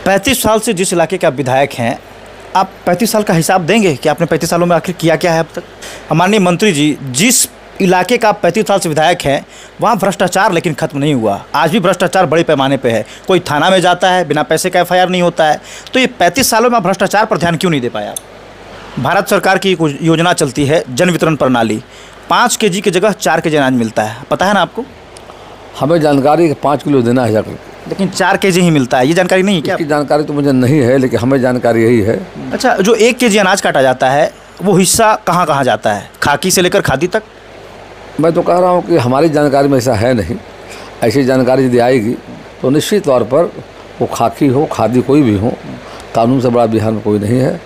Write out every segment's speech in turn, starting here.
35 साल से जिस इलाके के आप विधायक हैं, आप 35 साल का हिसाब देंगे कि आपने 35 सालों में आखिर किया क्या है अब तक? माननीय मंत्री जी, जिस इलाके का आप 35 साल से विधायक हैं, वहाँ भ्रष्टाचार लेकिन खत्म नहीं हुआ। आज भी भ्रष्टाचार बड़े पैमाने पे है। कोई थाना में जाता है, बिना पैसे का FIR नहीं होता है। तो ये 35 सालों में आप भ्रष्टाचार पर ध्यान क्यों नहीं दे पाया? भारत सरकार की कुछ योजना चलती है, जन वितरण प्रणाली। 5 kg की जगह 4 kg अनाज मिलता है, पता है ना आपको? हमें जानकारी है 5 किलो देना है जाकर, लेकिन 4 kg ही मिलता है। ये जानकारी नहीं है क्या? इसकी जानकारी तो मुझे नहीं है, लेकिन हमें जानकारी यही है। अच्छा, जो 1 kg अनाज काटा जाता है, वो हिस्सा कहाँ कहाँ जाता है? खाकी से लेकर खादी तक? मैं तो कह रहा हूँ कि हमारी जानकारी में ऐसा है नहीं। ऐसी जानकारी यदि आएगी तो निश्चित तौर पर वो खाकी हो, खादी, कोई भी हो, कानून से बड़ा बिहार में कोई नहीं है।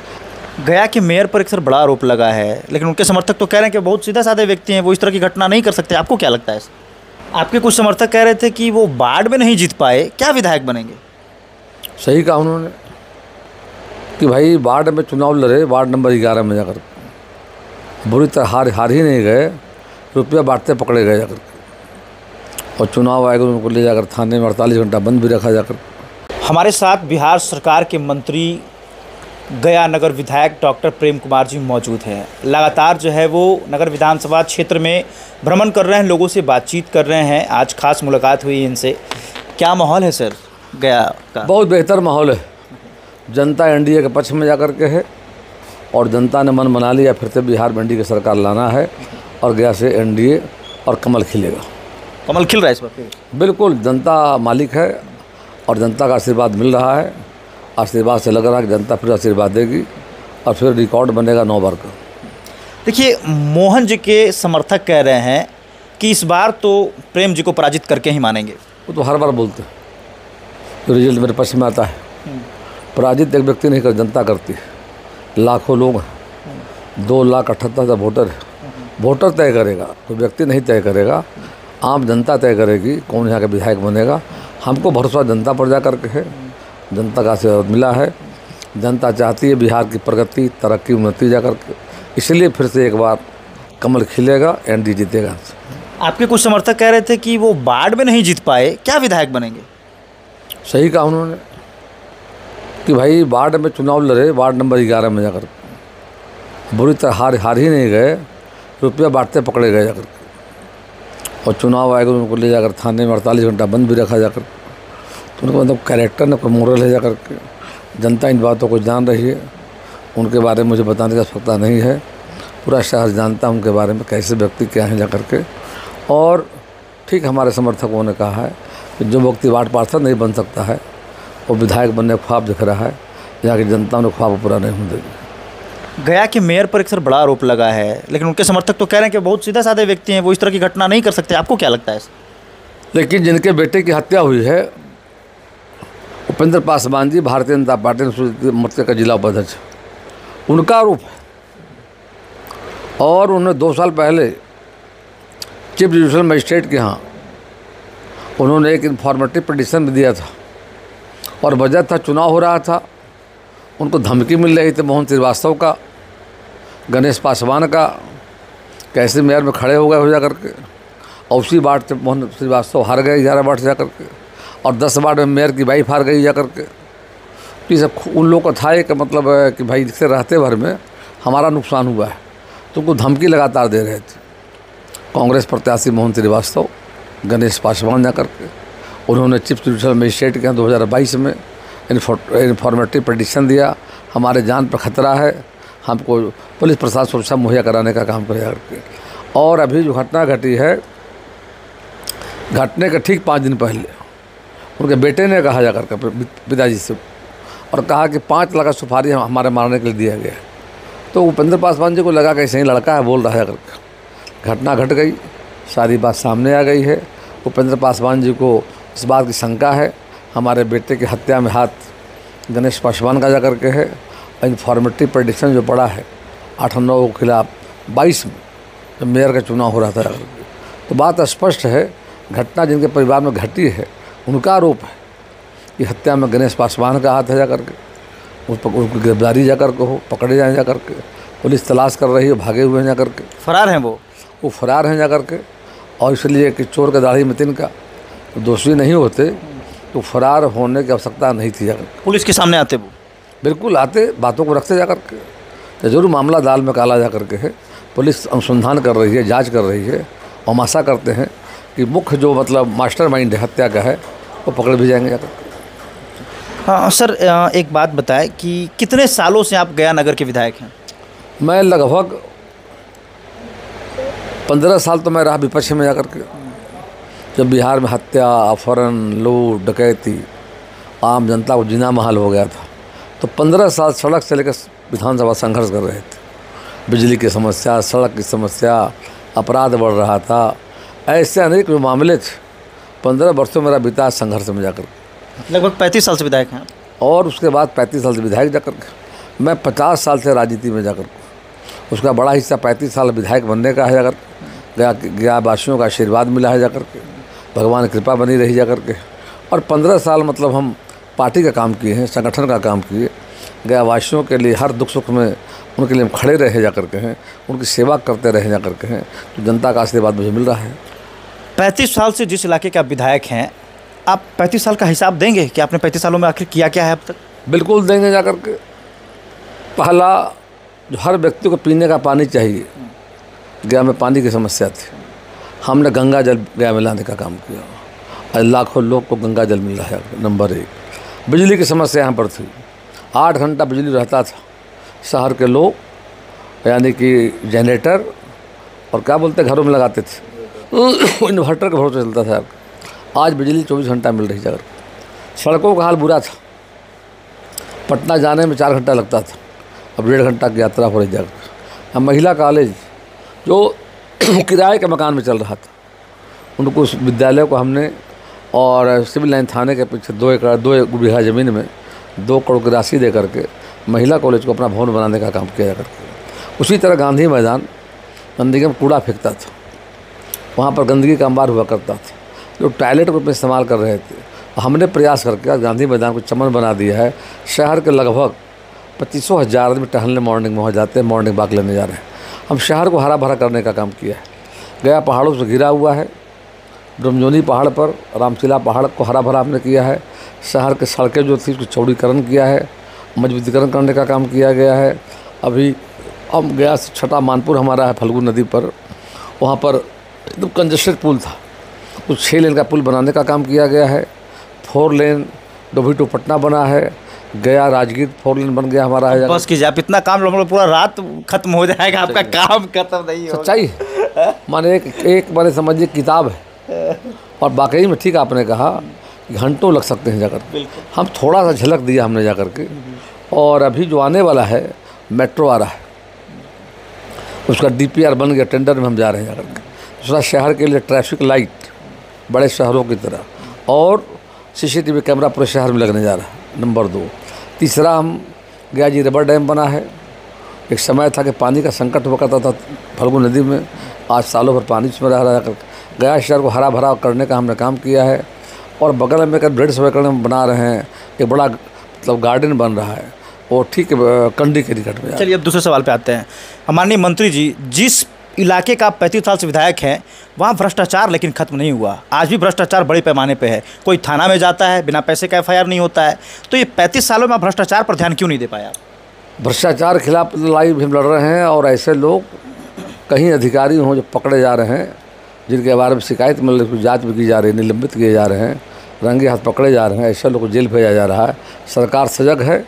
गया के मेयर पर एक सर बड़ा आरोप लगा है, लेकिन उनके समर्थक तो कह रहे हैं कि बहुत सीधे साधे व्यक्ति हैं, वो इस तरह की घटना नहीं कर सकते। आपको क्या लगता है? आपके कुछ समर्थक कह रहे थे कि वो वार्ड में नहीं जीत पाए, क्या विधायक बनेंगे? सही कहा उन्होंने कि भाई वार्ड में चुनाव लड़े, वार्ड नंबर 11 में जाकर बुरी तरह हार ही नहीं गए, रुपया बांटते पकड़े गए जाकर, और चुनाव आयोग उनको ले जाकर थाने में 48 घंटा बंद भी रखा जाकर। हमारे साथ बिहार सरकार के मंत्री, गया नगर विधायक डॉक्टर प्रेम कुमार जी मौजूद हैं। लगातार जो है वो नगर विधानसभा क्षेत्र में भ्रमण कर रहे हैं, लोगों से बातचीत कर रहे हैं। आज खास मुलाकात हुई इनसे। क्या माहौल है सर गया का? बहुत बेहतर माहौल है। जनता NDA के पक्ष में जाकर के है, और जनता ने मन बना लिया फिर से बिहार में NDA की सरकार लाना है, और गया से NDA और कमल खिलेगा। कमल खिल रहा है इस वक्त? बिल्कुल, जनता मालिक है और जनता का आशीर्वाद मिल रहा है। आशीर्वाद से लग रहा है कि जनता फिर आशीर्वाद देगी और फिर रिकॉर्ड बनेगा 9 बार का। देखिए, मोहन जी के समर्थक कह रहे हैं कि इस बार तो प्रेम जी को पराजित करके ही मानेंगे। वो तो हर बार बोलते हैं, तो रिजल्ट मेरे पक्ष में आता है। पराजित एक व्यक्ति नहीं कर, जनता करती है। लाखों लोग हैं, 2,78,000 वोटर है। वोटर तय करेगा, कोई व्यक्ति नहीं तय करेगा। आम जनता तय करेगी कौन यहाँ का विधायक बनेगा। हमको भरोसा जनता पर जा कर के है, जनता का आशीर्वाद मिला है। जनता चाहती है बिहार की प्रगति, तरक्की, उन्नति जाकर के, इसलिए फिर से एक बार कमल खिलेगा, NDA जीतेगा। आपके कुछ समर्थक कह रहे थे कि वो वार्ड में नहीं जीत पाए, क्या विधायक बनेंगे? सही कहा उन्होंने कि भाई वार्ड में चुनाव लड़े, वार्ड नंबर 11 में जाकर बुरी तरह हार ही नहीं गए, रुपया बांटते पकड़े गए जाकर, और चुनाव आयोग उनको ले जाकर थाने में 48 घंटा बंद भी रखा जाकर। तो उनका मतलब कैरेक्टर न कोई मोरल है जाकर के। जनता इन बातों को जान रही है, उनके बारे में मुझे बताने की आवश्यकता नहीं है। पूरा शहर जानता है उनके बारे में, कैसे व्यक्ति क्या हैं जाकर के। और ठीक हमारे समर्थकों ने कहा है कि जो व्यक्ति वार्ड पार्षद नहीं बन सकता है, वो विधायक बनने का ख्वाब दिख रहा है। यहाँ की जनता ने ख्वाब पूरा नहीं होने देगी। गया के मेयर पर एक सर बड़ा आरोप लगा है, लेकिन उनके समर्थक तो कह रहे हैं कि बहुत सीधे साधे व्यक्ति हैं, वो इस तरह की घटना नहीं कर सकते। आपको क्या लगता है? लेकिन जिनके बेटे की हत्या हुई है, उपेंद्र पासवान जी, भारतीय जनता पार्टी अनुसूचित मोर्चे का जिला उपाध्यक्ष, उनका आरोप है। और उन्होंने 2 साल पहले चीफ जुडिशल मजिस्ट्रेट के यहाँ उन्होंने एक इन्फॉर्मेटिव पिटीशन भी दिया था, और वजह था चुनाव हो रहा था, उनको धमकी मिल रही थी मोहन श्रीवास्तव का, गणेश पासवान का, कैसे मेयर में खड़े हो गए हो जा करके। और उसी वार्ड से मोहन श्रीवास्तव हार गए 11 वार्ड से जाकर के, और 10 वार्ड में मेयर की वाइफ हार गई जाकर के। तो ये सब उन लोगों को था कि मतलब कि भाई इससे रहते भर में हमारा नुकसान हुआ है, तो उनको धमकी लगातार दे रहे थे। कांग्रेस प्रत्याशी मोहन श्रीवास्तव, गणेश पासवान जाकर के उन्होंने चीफ जुडिशल मजिस्ट्रेट के यहाँ 2022 में इन्फॉर्मेटिव पिटीशन दिया, हमारे जान पर खतरा है, हमको पुलिस प्रशासन सुरक्षा मुहैया कराने का काम किया करके। और अभी जो घटना घटी है, घटने के ठीक 5 दिन पहले उनके बेटे ने कहा जाकर के पिताजी से, और कहा कि 5 लाख का सुपारी हमारे मारने के लिए दिया गया। तो उपेंद्र पासवान जी को लगा कि सही लड़का है, बोल रहा है करके। घटना घट गई, सारी बात सामने आ गई है। उपेंद्र पासवान जी को इस बात की शंका है हमारे बेटे की हत्या में हाथ गणेश पासवान का जा करके है। इन्फॉर्मेटिव पिटीशन जो पड़ा है 8-9 के खिलाफ 22 में, जब मेयर का चुनाव हो रहा था, तो बात स्पष्ट है। घटना जिनके परिवार में घटी है, उनका आरोप है कि हत्या में गणेश पासवान का हाथ है जा करके, उनकी गिरफ्तारी जा करके हो, पकड़े जाए जा करके, पुलिस तलाश कर रही है, भागे हुए हैं जा करके, फरार हैं वो फरार हैं जा करके। और इसलिए कि चोर का दाढ़ी में तिनका, दोषी नहीं होते, तो फरार होने की आवश्यकता नहीं थी। जाकर पुलिस के सामने आते वो? बिल्कुल आते, बातों को रखते जाकर के, तो जरूर मामला दाल में काला जा करके है। पुलिस अनुसंधान कर रही है, जांच कर रही है, हम आशा करते हैं कि मुख्य जो मतलब मास्टरमाइंड है हत्या का है वो पकड़ भी जाएंगे जाकर। हाँ सर, एक बात बताएं कि कितने सालों से आप गया नगर के विधायक हैं? मैं लगभग 15 साल तो मैं रहा विपक्ष में जाकर के। जब बिहार में हत्या, अपहरण, लूट, डकैती, आम जनता को जीना महल हो गया था, तो 15 साल सड़क से लेकर विधानसभा संघर्ष कर रहे थे। बिजली की समस्या, सड़क की समस्या, अपराध बढ़ रहा था, ऐसे अनेक जो मामले थे। 15 वर्षों मेरा बीता संघर्ष में जाकर। लगभग 35 साल से विधायक हैं आप? और उसके बाद 35 साल से विधायक जाकर के। मैं 50 साल से राजनीति में जाकर के, उसका बड़ा हिस्सा 35 साल विधायक बनने का है जाकर। गया वासियों का आशीर्वाद मिला है जाकर के, भगवान की कृपा बनी रही जाकर के। और 15 साल मतलब हम पार्टी का काम किए हैं, संगठन का काम किए, गया वासियों के लिए हर दुख सुख में उनके लिए हम खड़े रहे जाकर के हैं, उनकी सेवा करते रहे जाकर के हैं, तो जनता का आशीर्वाद मुझे मिल रहा है। 35 साल से जिस इलाके के आप विधायक हैं, आप 35 साल का हिसाब देंगे कि आपने 35 सालों में आखिर किया क्या है अब तक? बिल्कुल देंगे जाकर के। पहला, जो हर व्यक्ति को पीने का पानी चाहिए, गया में पानी की समस्या थी, हमने गंगा जल गया में लाने का काम किया और लाखों लोग को गंगा जल मिल रहा है। नंबर 1, बिजली की समस्या यहाँ पर थी, 8 घंटा बिजली रहता था। शहर के लोग यानी कि जनरेटर और क्या बोलते घरों में लगाते थे, इन्वर्टर के भरोसे चलता था। आज बिजली 24 घंटा मिल रही जाकर। सड़कों का हाल बुरा था, पटना जाने में 4 घंटा लगता था, अब 1.5 घंटा की यात्रा हो रही जाकर। अब महिला कॉलेज जो किराए के मकान में चल रहा था, उनको उस विद्यालय को हमने और सिविल लाइन थाने के पीछे 2 बीघा ज़मीन में 2 करोड़ की राशि दे करके महिला कॉलेज को अपना भवन बनाने का काम किया जाकर। उसी तरह गांधी मैदान, गंदगी में कूड़ा फेंकता था, वहाँ पर गंदगी का अंबार हुआ करता था, जो टॉयलेट को इस्तेमाल कर रहे थे। हमने प्रयास करके गांधी मैदान को चमन बना दिया है। शहर के लगभग 25,000 आदमी टहलने मॉर्निंग में हो जाते हैं, मॉर्निंग वॉक लेने जा रहे हैं। हम शहर को हरा भरा करने का काम किया है। गया पहाड़ों से घिरा हुआ है, ब्रह्मजोनी पहाड़ पर रामशिला पहाड़ को हरा भरा हमने किया है। शहर के सड़कें जो थी उसको चौड़ीकरण किया है, मजबूतीकरण करने का काम किया गया है। अभी हम गया से छठा मानपुर हमारा है फल्गु नदी पर, वहाँ पर एकदम कंजेस्टेड पुल था, उस 6 लेन का पुल बनाने का काम किया गया है। 4 लेन डोभी टू पटना बना है, गया राजगीर 4 लेन बन गया हमारा है। बस कीजिए आप, इतना काम हम लोग पूरा रात खत्म हो जाएगा, आपका काम खत्म नहीं होगा। सच्चाई है, माने एक माने समझिए किताब है। और वाकई में ठीक आपने कहा, घंटों लग सकते हैं जाकर। हम थोड़ा सा झलक दिया हमने जाकर के। और अभी जो आने वाला है मेट्रो आ रहा है, उसका DPR बन गया, टेंडर में हम जा रहे हैं जाकर के। दूसरा, शहर के लिए ट्रैफिक लाइट बड़े शहरों की तरह, और CCTV कैमरा पूरे शहर में लगने जा रहा है। नंबर 2। तीसरा, हम गया जी रबर डैम बना है। एक समय था कि पानी का संकट हुआ करता था फल्गु नदी में, आज सालों भर पानी उसमें रह रहा है। गया शहर को हरा भरा करने का हमने काम किया है। और बगल में 150 एकड़ में बना रहे हैं, एक बड़ा मतलब गार्डन बन रहा है, और ठीक कंडी के निकट में। चलिए अब दूसरे सवाल पे आते हैं। माननीय मंत्री जी, जिस इलाके का 35 साल से विधायक हैं, वहाँ भ्रष्टाचार लेकिन खत्म नहीं हुआ। आज भी भ्रष्टाचार बड़े पैमाने पे है। कोई थाना में जाता है, बिना पैसे का FIR नहीं होता है। तो ये 35 सालों में आप भ्रष्टाचार पर ध्यान क्यों नहीं दे पाया? भ्रष्टाचार के खिलाफ लड़ाई भी हम लड़ रहे हैं, और ऐसे लोग कहीं अधिकारी हों जो पकड़े जा रहे हैं, जिनके बारे में शिकायत मिल रही, जाँच भी की जा रही है, निलंबित किए जा रहे हैं, रंगे हाथ पकड़े जा रहे हैं, ऐसे लोग को जेल भेजा जा रहा है। सरकार सजग है,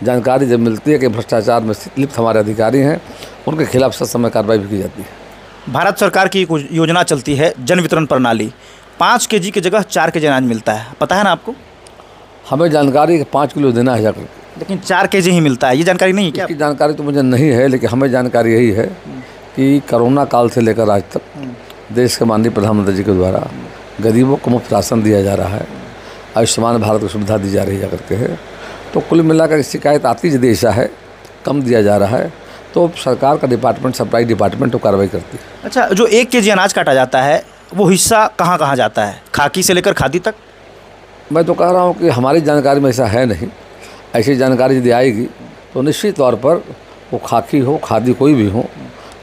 जानकारी जब मिलती है कि भ्रष्टाचार में लिप्त हमारे अधिकारी हैं, उनके खिलाफ सत समय कार्रवाई भी की जाती है। भारत सरकार की कुछ योजना चलती है, जन वितरण प्रणाली। 5 kg की जगह 4 kg अनाज मिलता है, पता है ना आपको? हमें जानकारी है कि 5 किलो देना है जाकर, लेकिन 4 kg ही मिलता है। ये जानकारी नहीं है क्या? इसकी जानकारी तो मुझे नहीं है, लेकिन हमें जानकारी यही है कि कोरोना काल से लेकर आज तक देश के माननीय प्रधानमंत्री जी के द्वारा गरीबों को मुफ्त राशन दिया जा रहा है, आयुष्मान भारत की सुविधा दी जा रही है करके है। तो कुल मिलाकर शिकायत आती यदि ऐसा है, कम दिया जा रहा है, तो सरकार का डिपार्टमेंट, सप्लाई डिपार्टमेंट तो कार्रवाई करती है। अच्छा, जो 1 kg अनाज काटा जाता है, वो हिस्सा कहाँ कहाँ जाता है, खाकी से लेकर खादी तक? मैं तो कह रहा हूँ कि हमारी जानकारी में ऐसा है नहीं। ऐसी जानकारी यदि आएगी तो निश्चित तौर पर वो खाकी हो, खादी, कोई भी हो,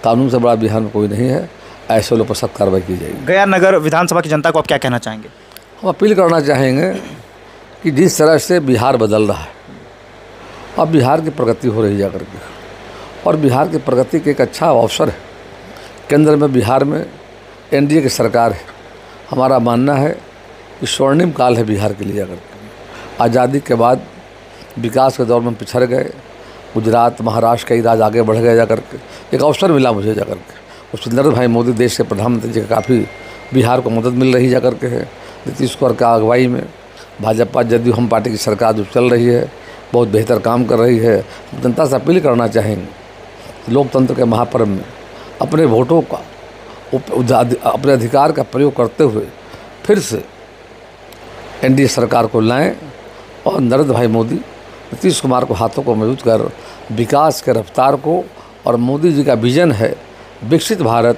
कानून से बड़ा बिहार में कोई नहीं है, ऐसे लोग पर सख्त कार्रवाई की जाएगी। गया नगर विधानसभा की जनता को आप क्या कहना चाहेंगे? हम अपील करना चाहेंगे कि जिस तरह से बिहार बदल रहा है, अब बिहार की प्रगति हो रही है जाकर के, और बिहार की प्रगति के एक अच्छा अवसर है। केंद्र में बिहार में एनडीए की सरकार है। हमारा मानना है कि स्वर्णिम काल है बिहार के लिए जाकर के। आज़ादी के बाद विकास के दौर में पिछड़ गए, गुजरात महाराष्ट्र कई राज्य आगे बढ़ गए जाकर के। एक अवसर मिला मुझे जाकर के, उस नरेंद्र भाई मोदी देश के प्रधानमंत्री जी का काफ़ी बिहार को मदद मिल रही जाकर के है। नीतीश कुमार की अगुवाई में भाजपा जदयू हम पार्टी की सरकार जो चल रही है बहुत बेहतर काम कर रही है। जनता से अपील करना चाहेंगे लोकतंत्र के महापर्व में अपने वोटों का अपने अधिकार का प्रयोग करते हुए फिर से एनडीए सरकार को लाएं और नरेंद्र भाई मोदी नीतीश कुमार को हाथों को मजबूत कर विकास के रफ्तार को, और मोदी जी का विजन है विकसित भारत,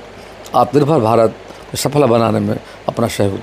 आत्मनिर्भर भारत को सफल बनाने में अपना सहयोग